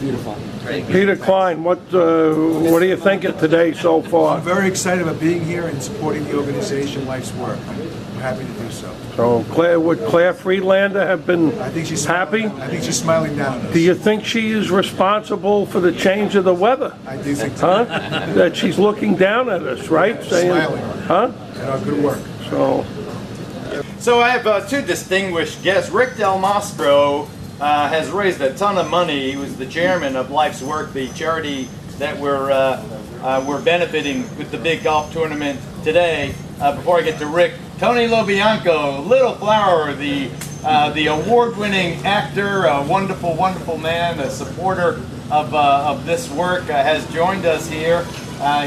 Beautiful. Peter Klein, what do you think of today so far? I'm very excited about being here and supporting the organization Life's Work. I'm happy to do so. So would Claire Friedlander have been I think she's happy? I think she's smiling down at us. Do you think she is responsible for the change of the weather? I do think so. Huh? That she's looking down at us, right? Smiling. Huh? And our good work. So I have two distinguished guests. Rick Del Mastro has raised a ton of money. He was the chairman of Life's Work, the charity that we're benefiting with the big golf tournament today. Before I get to Rick, Tony Lobianco, Little Flower, the award-winning actor, a wonderful, wonderful man, a supporter of this work, has joined us here.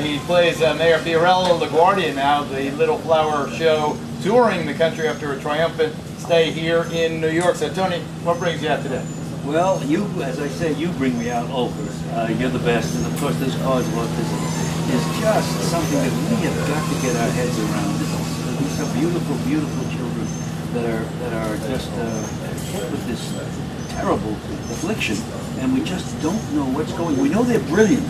He plays Mayor Fiorello LaGuardia now, the Little Flower show, touring the country after a triumphant stay here in New York. So Tony, what brings you out today? Well, you, as I said, you bring me out always. You're the best, and of course this cause of autism is just something that we have got to get our heads around. These are beautiful, beautiful children that are just hit with this terrible affliction, and we just don't know what's going on. We know they're brilliant.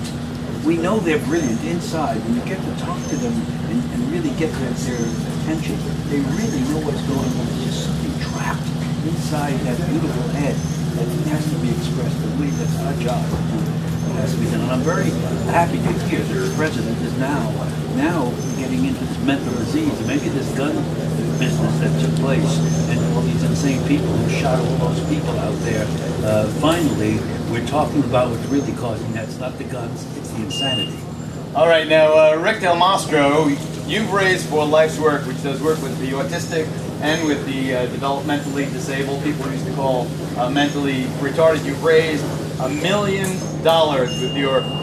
We know they're brilliant inside. When you get to talk to them and really get their attention, they really know what's going on. There's just something trapped inside that beautiful head that has to be expressed. I believe that's our job. It has to be done. And I'm very happy to hear that the president is now getting into this mental disease. Maybe this gun business that took place and all these insane people who shot all those people out there. Finally, we're talking about what's really causing that. It's not the guns, it's the insanity. All right, now Rick Del Mastro, you've raised for Life's Work, which does work with the autistic and with the developmentally disabled, people used to call mentally retarded. You've raised $1 million with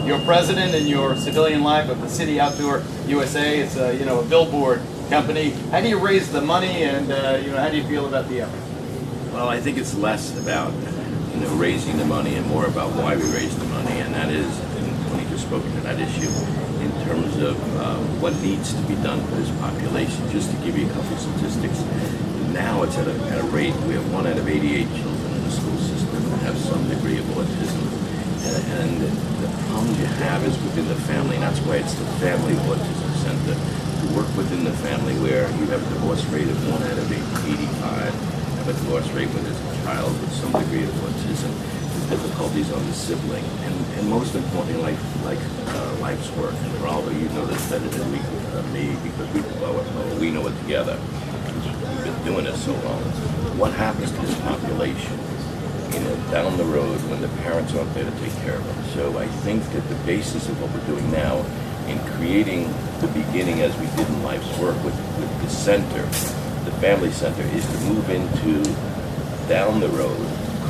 your president and your civilian life of the City Outdoor USA. It's a billboard company. How do you raise the money, and how do you feel about the effort? Well, I think it's less about raising the money and more about why we raise the money, and that is, and Tony just spoke to that issue in terms of what needs to be done for this population. Just to give you a couple of statistics, now it's at a rate, we have 1 out of 88 children in the school system that have some degree of autism, and the problems you have is within the family, and that's why it's the Family Autism Center. To work within the family where you have a divorce rate of 1 out of 85, have a divorce rate when there's a child with some degree of autism, the difficulties on the sibling, and most importantly, like Life's Work. And Geraldo, you know this better than me because we know it together. We've been doing this so long. What happens to this population, down the road when the parents aren't there to take care of them? So I think that the basis of what we're doing now in creating the beginning, as we did in Life's Work with the center, the family center, is to move into down the road,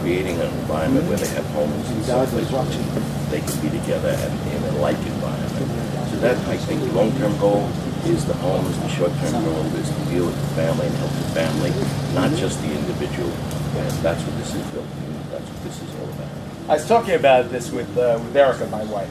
creating an environment where they have homes and someplace where they can be together and in a like environment. So that, I think, the long-term goal is the homes, the short-term goal is to deal with the family and help the family, not just the individual. And that's what this is built to. That's what this is all about. I was talking about this with Erica, my wife.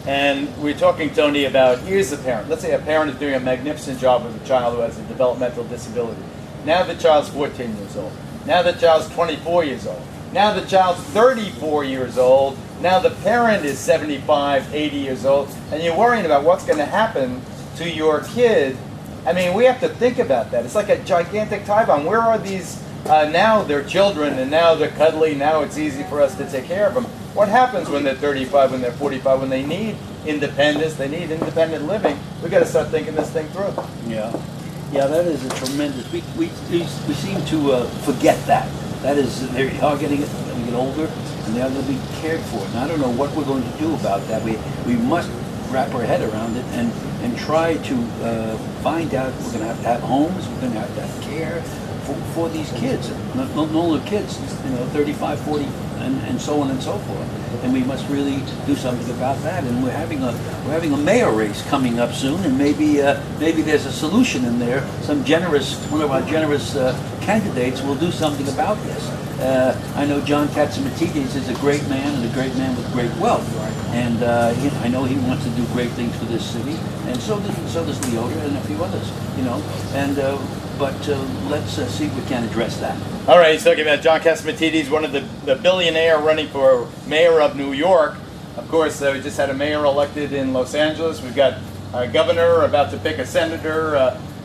And we're talking, Tony, about here's a parent. Let's say a parent is doing a magnificent job with a child who has a developmental disability. Now the child's 14 years old. Now the child's 24 years old. Now the child's 34 years old. Now the parent is 75, 80 years old. And you're worrying about what's going to happen to your kid. I mean, we have to think about that. It's like a gigantic tie bomb. Where are these, now they're children, and now they're cuddly, now it's easy for us to take care of them. What happens when they're 35, when they're 45, when they need independence, they need independent living? We've got to start thinking this thing through. Yeah, that is a tremendous. We seem to forget that. That is, they are getting older, and they are going to be cared for. And I don't know what we're going to do about that. We must wrap our head around it and try to find out. We're going to have homes. We're going to have care for these kids. Not only kids, 35, 40. And so on and so forth, and we must really do something about that. And we're having a mayor race coming up soon, and maybe there's a solution in there. One of our generous candidates will do something about this. I know John Katzimatidis is a great man and a great man with great wealth, and I know he wants to do great things for this city, and so does Leota and a few others, you know. And but let's see if we can address that. All right, he's talking about John Katzimatidis, one of the billionaire running for mayor of New York. Of course, we just had a mayor elected in Los Angeles. We've got a governor about to pick a senator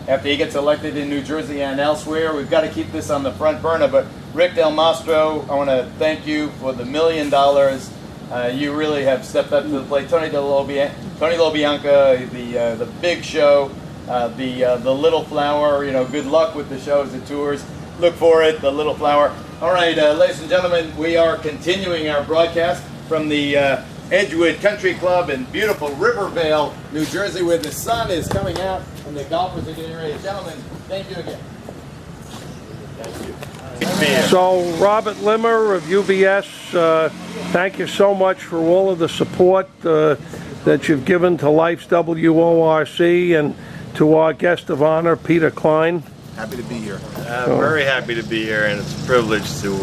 after he gets elected in New Jersey and elsewhere. We've got to keep this on the front burner. But Rick Del Mastro, I want to thank you for the $1 million. You really have stepped up to the plate. Tony LoBianca, the big show, the Little Flower. You know, good luck with the shows, the tours. Look for it, the Little Flower. All right, ladies and gentlemen, we are continuing our broadcast from the Edgewood Country Club in beautiful Rivervale, New Jersey, where the sun is coming out and the golfers are getting ready. Gentlemen, thank you again. Thank you. So, Robert Limmer of UBS, thank you so much for all of the support that you've given to Life's WORC and to our guest of honor, Peter Klein. Happy to be here. Very happy to be here, and it's a privilege to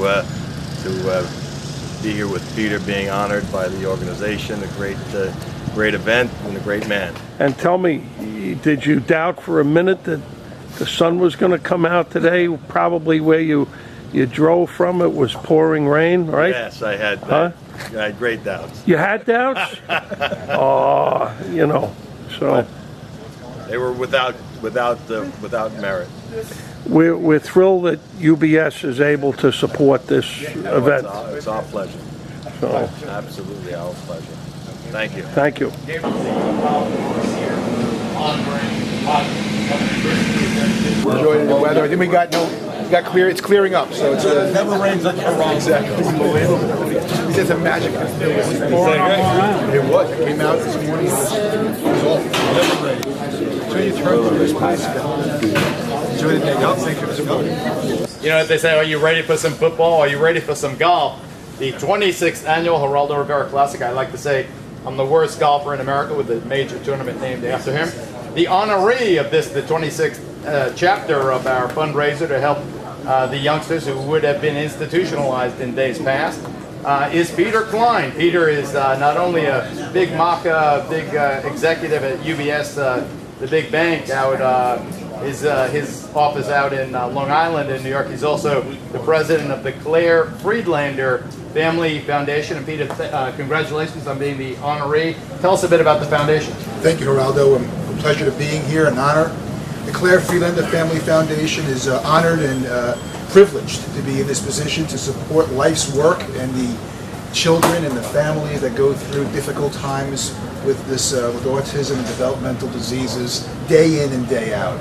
be here with Peter, being honored by the organization. A great event and a great man. And tell me, did you doubt for a minute that the sun was going to come out today? Probably where you drove from, it was pouring rain, right? Yes, I had. Huh? I had great doubts. You had doubts? Oh, you know, so. But they were without merit. We're thrilled that UBS is able to support this event. It's our pleasure. So, Absolutely our pleasure. Thank you. thank you. Enjoying the weather. I think we got clear. It's clearing up, so it's never rains like exactly. Unbelievable. It's a magic. It was. It came out this morning. It was awful. So you turn through this place. Enjoy the day. Thank you for supporting. You know what they say, are you ready for some football? Are you ready for some golf? The 26th annual Geraldo Rivera Classic. I like to say I'm the worst golfer in America with a major tournament named after him. The honoree of this, the 26th chapter of our fundraiser to help the youngsters who would have been institutionalized in days past, is Peter Klein. Peter is not only a big big executive at UBS, the big bank out his office out in Long Island in New York. He's also the president of the Claire Friedlander Family Foundation. And Peter, congratulations on being the honoree. Tell us a bit about the foundation. Thank you, Geraldo. A pleasure to being here, an honor. The Claire Friedlander Family Foundation is honored and privileged to be in this position to support life's work and the children and the families that go through difficult times with this with autism and developmental diseases day in and day out.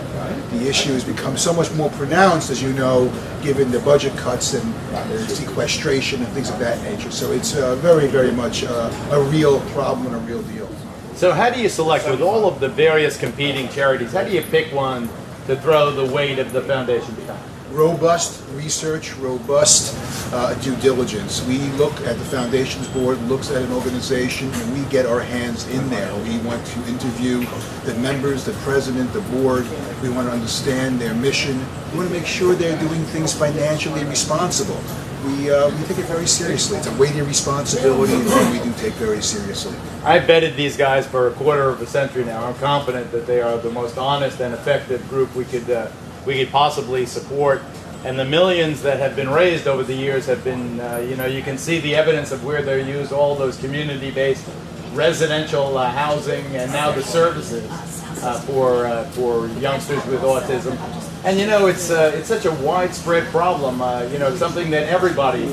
The issue has become so much more pronounced, as you know, given the budget cuts and sequestration and things of that nature. So it's very, very much a real problem and a real deal. So how do you select, with all of the various competing charities, how do you pick one to throw the weight of the foundation behind? Robust research, robust due diligence. We look at the foundation's board, looks at an organization, and we get our hands in there. We want to interview the members, the president, the board. We want to understand their mission. We want to make sure they're doing things financially responsible. We take it very seriously. It's a weighty responsibility that we do take very seriously. I've vetted these guys for a quarter of a century now. I'm confident that they are the most honest and effective group we could possibly support. And the millions that have been raised over the years have been, you can see the evidence of where they're used, all those community-based residential housing, and now the services for youngsters with autism. And it's such a widespread problem. It's something that everybody,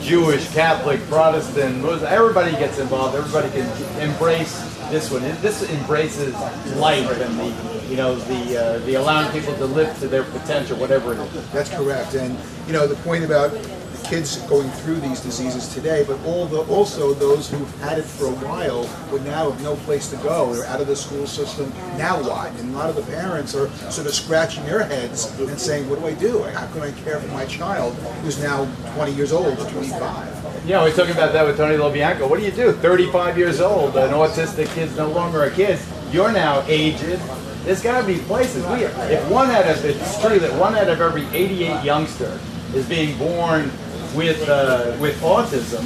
Jewish, Catholic, Protestant, Muslim, everybody gets involved. Everybody can embrace this one. This embraces life and the allowing people to live to their potential, whatever it is. That's correct. And the point about the kids going through these diseases today, but also those who've had it for a while would now have no place to go. They're out of the school system. Now what? And a lot of the parents are sort of scratching their heads and saying, what do I do? How can I care for my child who's now 20 years old, 25? Yeah, we're talking about that with Tony LoBianca. What do you do? 35 years old, an autistic kid's no longer a kid. You're now aged. There's got to be places. It's true that one out of every 88 youngster is being born with autism,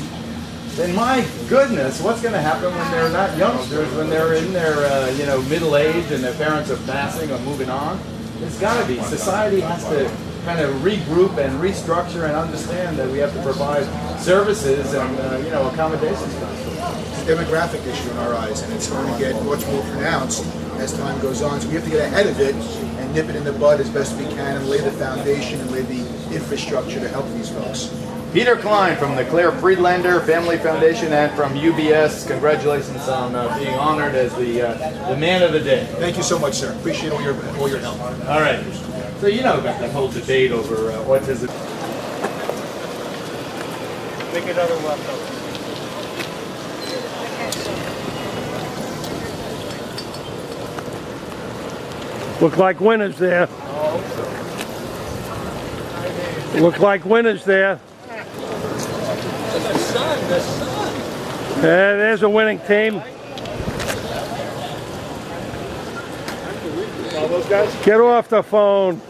then my goodness, what's going to happen when they're not youngsters, when they're in their middle age and their parents are passing or moving on? It's got to be. Society has to kind of regroup and restructure and understand that we have to provide services and accommodations. It's a demographic issue in our eyes, and it's going to get much more pronounced as time goes on. So we have to get ahead of it and nip it in the bud as best we can and lay the foundation and lay the infrastructure to help these folks. Peter Klein from the Claire Friedlander Family Foundation and from UBS, congratulations on being honored as the man of the day. Thank you so much, sir. Appreciate all your help. All right. So you know about that whole debate over autism. Make another welcome. Look like winners there. Look like winners there. The sun. There's a winning team. Get off the phone.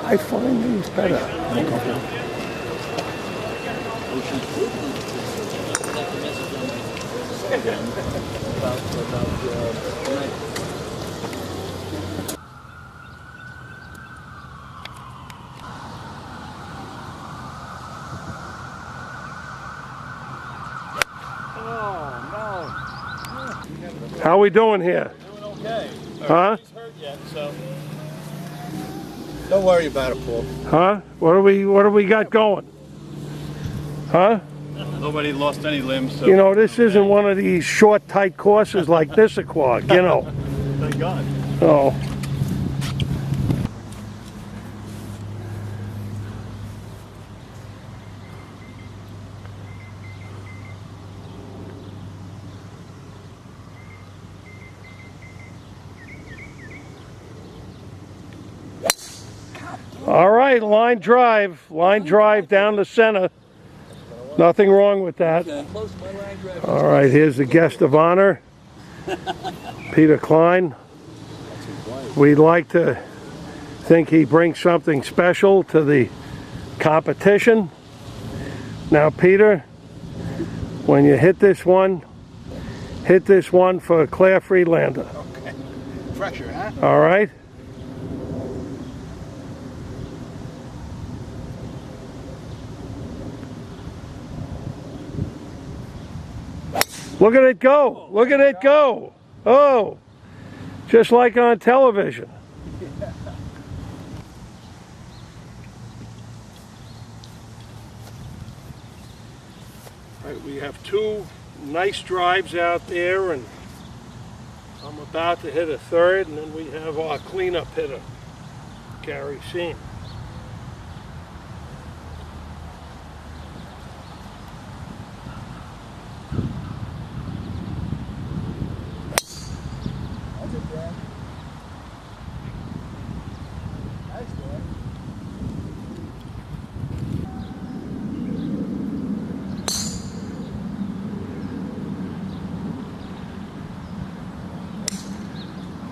I find these better. How we doing here? Doing okay. Huh? Nobody's hurt yet, so. Don't worry about it, Paul. Huh? What do we got going? Huh? Nobody lost any limbs, so. You know, this isn't one of these short, tight courses like Nissaquag, you know. Thank God. Oh. All right, line drive down the center. Nothing wrong with that. All right, here's the guest of honor, Peter Klein. We'd like to think he brings something special to the competition. Now, Peter, when you hit this one for Claire Friedlander. Okay. Pressure, huh? All right? Look at it go! Look at it go! Oh! Just like on television. Right, we have two nice drives out there, and I'm about to hit a third, and then we have our cleanup hitter, Gary Seam.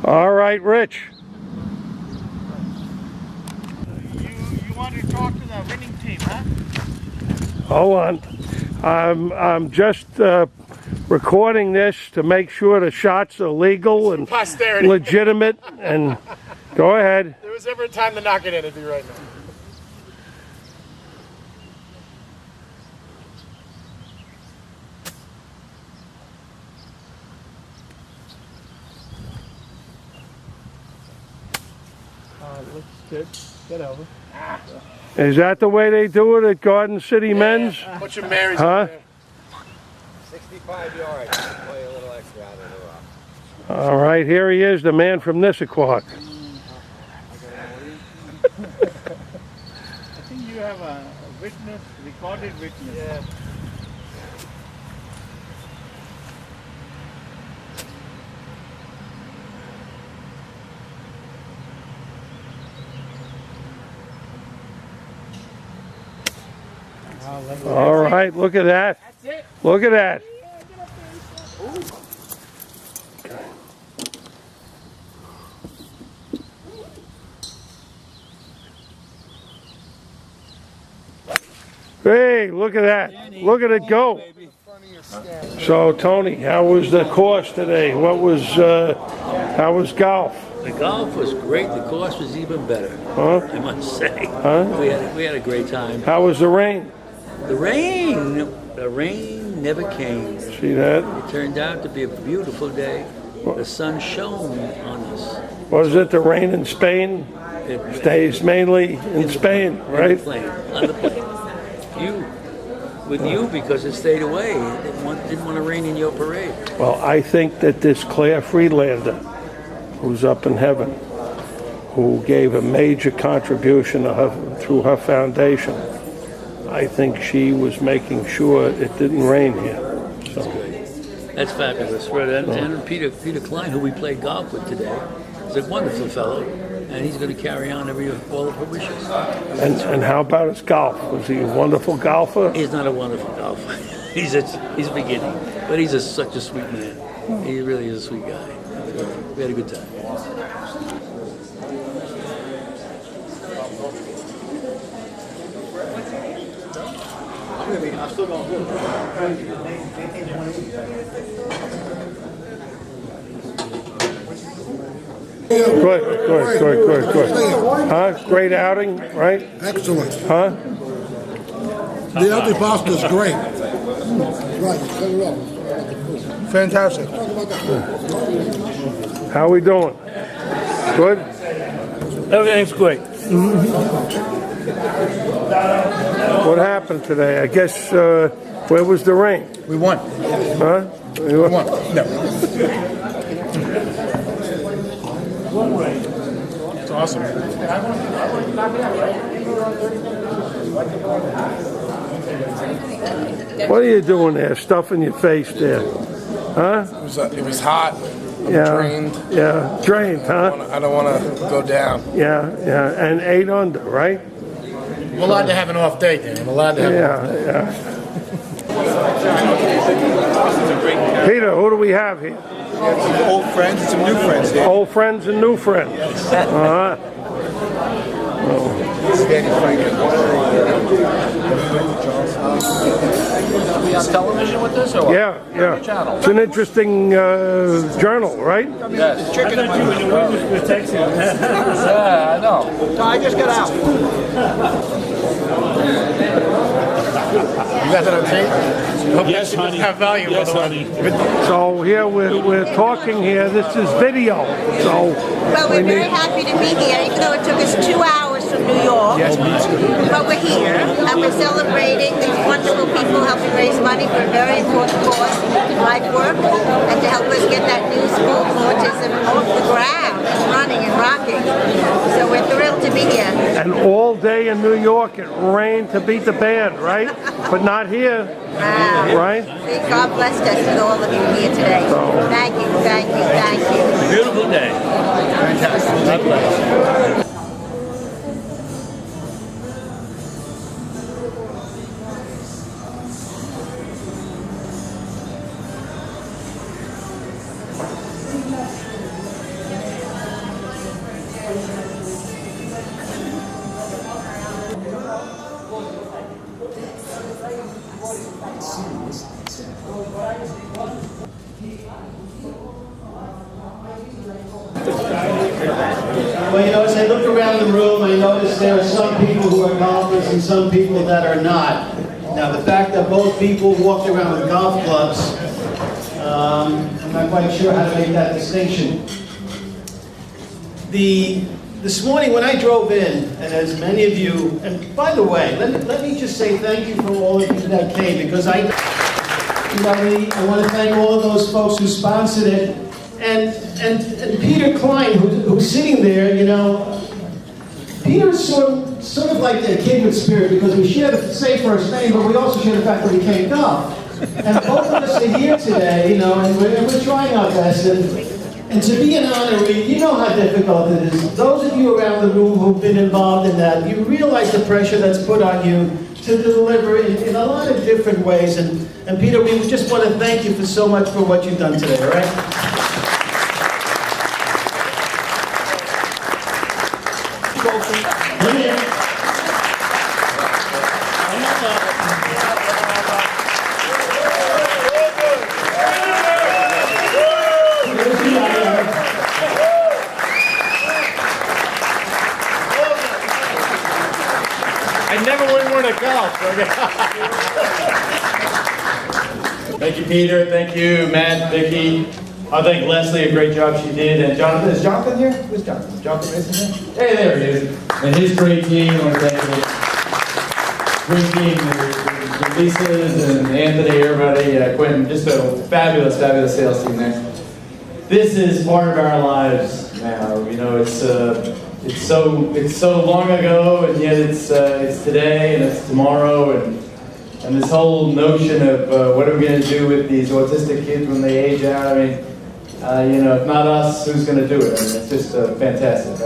All right, Rich. You want to talk to the winning team, huh? Hold on. I'm just recording this to make sure the shots are legal and Posterity. legitimate. And go ahead. There was ever a time to knock it in, it'd be right now. Get over. Is that the way they do it at Garden City Men's? Bunch of Marys Huh? over there. 65 yards. Play a little extra out of the rough. All right, here he is, the man from Nissaquag. I think you have a witness, recorded witness. Yeah. All right, look at that. Look at that. Hey, look at that. Look at it go. So, Tony, how was the course today? How was golf? The golf was great. The course was even better. Huh? I must say. Huh? We had a great time. How was the rain? The rain never came. See that? It turned out to be a beautiful day. The sun shone on us. Was it the rain in Spain? It Stays mainly in Spain, right? On the plane. With you, because it stayed away. It didn't want to rain in your parade. Well, I think that this Claire Friedlander, who's up in heaven, who gave a major contribution through her foundation, I think she was making sure it didn't rain here. So. That's fabulous. And Peter Klein, who we played golf with today, is a wonderful fellow, and he's going to carry on all of her wishes. And how about his golf? Was he a wonderful golfer? He's not a wonderful golfer. he's beginning, but he's such a sweet man. He really is a sweet guy. We had a good time. I'm still going good. Good. Huh? Great outing, right? Excellent. Huh? The other pasta is great. Right, set it up. Fantastic. How we doing? Good? Everything's great. What happened today? I guess, where was the rain? We won. Huh? We won. No. It's awesome. What are you doing there, stuffing your face there? Huh? It was hot. I'm drained. Yeah, drained, huh? I don't want to go down. Yeah, and 8 under, right? We're allowed to have an off day, Dan. We're allowed to have Yeah. Peter, who do we have here? Some old friends and some new friends here. Old friends and new friends. be on television with this, or what? Yeah. Channel. It's an interesting journal, right? Yes. I thought you were texting. Yeah, I know. No, I just got out. You got that on tape? Yes, honey. Have value, yes, by the way. honey. So here we're talking here. This is video. So well, we're very happy to be here, even though it took us 2 hours from New York. Yes, me too. But we're here, and we're celebrating these wonderful people helping raise money for a very important cause, life work, and to help us get that new school for autism off the ground, and running and rocking. So we're thrilled to be here. and all day in New York it rained to beat the band, right? But not here, right? God blessed us with all of you here today. Thank you, thank you, thank you. Beautiful day. Fantastic. God bless. Well, you know, as I look around the room, I notice there are some people who are golfers and some people that are not. Now, the fact that both people walked around with golf clubs, I'm not quite sure how to make that distinction. This morning when I drove in, and as many of you, and by the way, let me just say thank you for all of you that came, because I want to thank all of those folks who sponsored it. And Peter Klein, who's sitting there, you know, Peter's sort of like a kindred spirit, because we share the same first name, but we also share the fact that we can't golf. And both of us are here today, you know, and we're trying our best. And to be an honoree, you know how difficult it is. Those of you around the room who've been involved in that, you realize the pressure that's put on you to deliver in a lot of different ways. And Peter, we just want to thank you for so much for what you've done today, all right? I never win one at golf. Thank you, Peter. Thank you, Matt, Vicki. I thank Leslie, a great job she did. And Jonathan, is Jonathan here? Who's Jonathan? Jonathan Mason here? Hey, there he is. And his great team. I want to thank you. Great team. The Lisa's and Anthony, everybody, Quentin. Just a fabulous, fabulous sales team there. This is part of our lives now. You know, it's so long ago, and yet it's today and it's tomorrow, and this whole notion of what are we going to do with these autistic kids when they age out? I mean, you know, if not us, who's going to do it? I mean, it's just fantastic.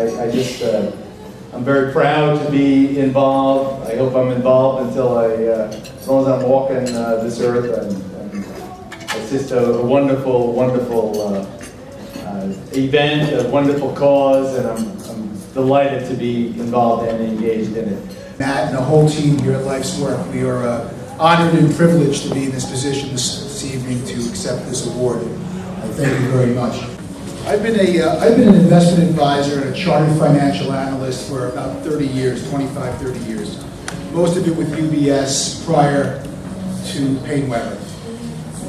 I'm very proud to be involved. I hope I'm involved until as long as I'm walking this earth. And it's just a wonderful, wonderful event, a wonderful cause, and I'm delighted to be involved and engaged in it. Matt and the whole team here at Life's Work, we are honored and privileged to be in this position this evening to accept this award. Thank you very much. I've been an investment advisor and a chartered financial analyst for about 30 years, 25, 30 years. Most of it with UBS prior to Payne Weber.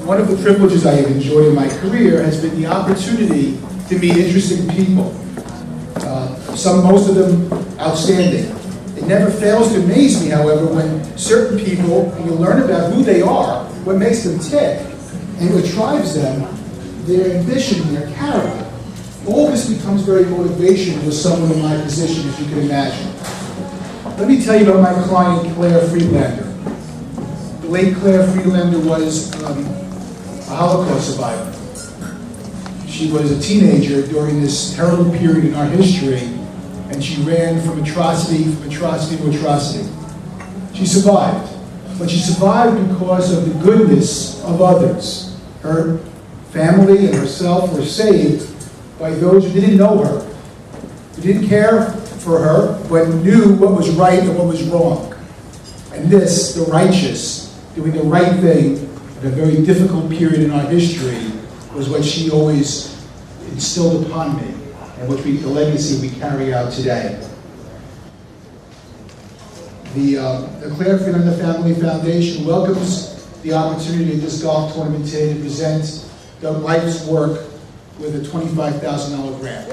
One of the privileges I have enjoyed in my career has been the opportunity to meet interesting people. Most of them outstanding. It never fails to amaze me, however, when certain people, and you learn about who they are, what makes them tick, and what drives them, their ambition, their character. All this becomes very motivational with someone in my position, as you can imagine. Let me tell you about my client, Claire Friedlander. The late Claire Friedlander was a Holocaust survivor. She was a teenager during this terrible period in our history, and she ran from atrocity to atrocity. She survived, but she survived because of the goodness of others. Her family and herself were saved by those who didn't know her, who didn't care for her, but knew what was right and what was wrong. And this, the righteous, doing the right thing at a very difficult period in our history, was what she always instilled upon me, and which the legacy we carry out today. The Claire Friedlander Family Foundation welcomes the opportunity at this golf tournament today to present the Life's Work with a $25,000 grant.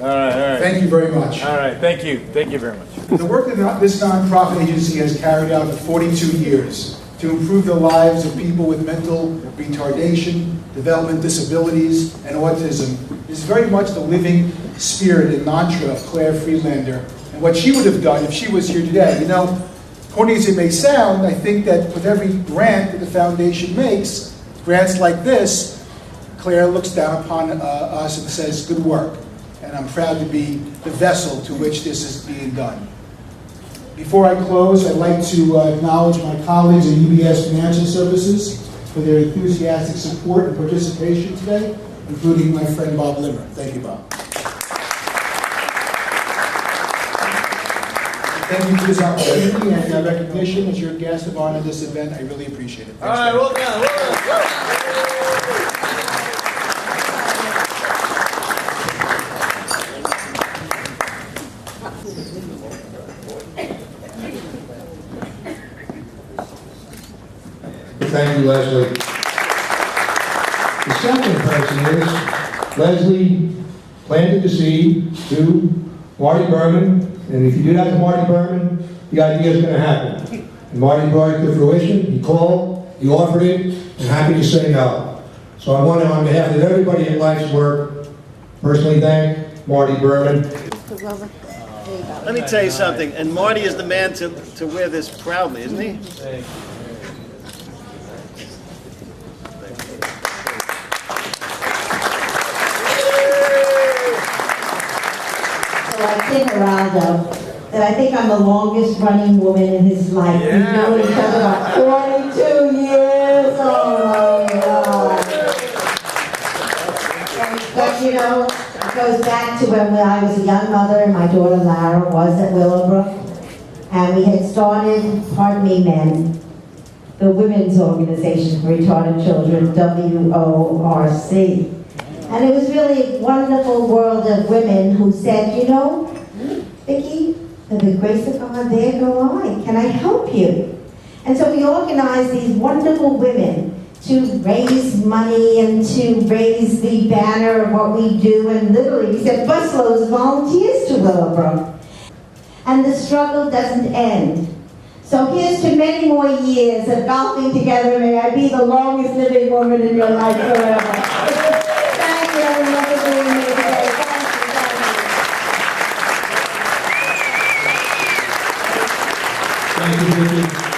All right. Thank you very much. All right, thank you very much. The work that this nonprofit agency has carried out for 42 years to improve the lives of people with mental retardation, developmental disabilities, and autism is very much the living spirit and mantra of Claire Friedlander and what she would have done if she was here today. You know, corny as it may sound, I think that with every grant that the foundation makes, grants like this, Claire looks down upon us and says, good work. And I'm proud to be the vessel to which this is being done. Before I close, I'd like to acknowledge my colleagues at UBS Financial Services for their enthusiastic support and participation today, including my friend Bob Limmer. Thank you, Bob. Thank you for this opportunity and recognition as your guest of honor at this event. I really appreciate it. Thanks. All right, well done. Thank you, Leslie. The second person is Leslie planted the seed to Marty Berman, and if you do that to Marty Berman, the idea is going to happen. And Marty brought it to fruition. He called, he offered it, and happy to say no. So I want to, on behalf of everybody at Life's Work, personally thank Marty Berman. Let me tell you something, and Marty is the man to wear this proudly, isn't he? So I kid Geraldo that I think I'm the longest running woman in his life. We've known each other about 42 years. Oh my God. But you know, it goes back to when I was a young mother and my daughter Lara was at Willowbrook. And we had started, pardon me men, the Women's Organization for Retarded Children, WORC. And it was really a wonderful world of women who said, you know, Vicki, for the grace of God, there go I. Can I help you? And so we organized these wonderful women to raise money and to raise the banner of what we do. And literally, we sent busloads of volunteers to Willowbrook. And the struggle doesn't end. So here's to many more years of golfing together. May I be the longest living woman in your life forever. Thank you everyone for being here today. Thank you, Vicki.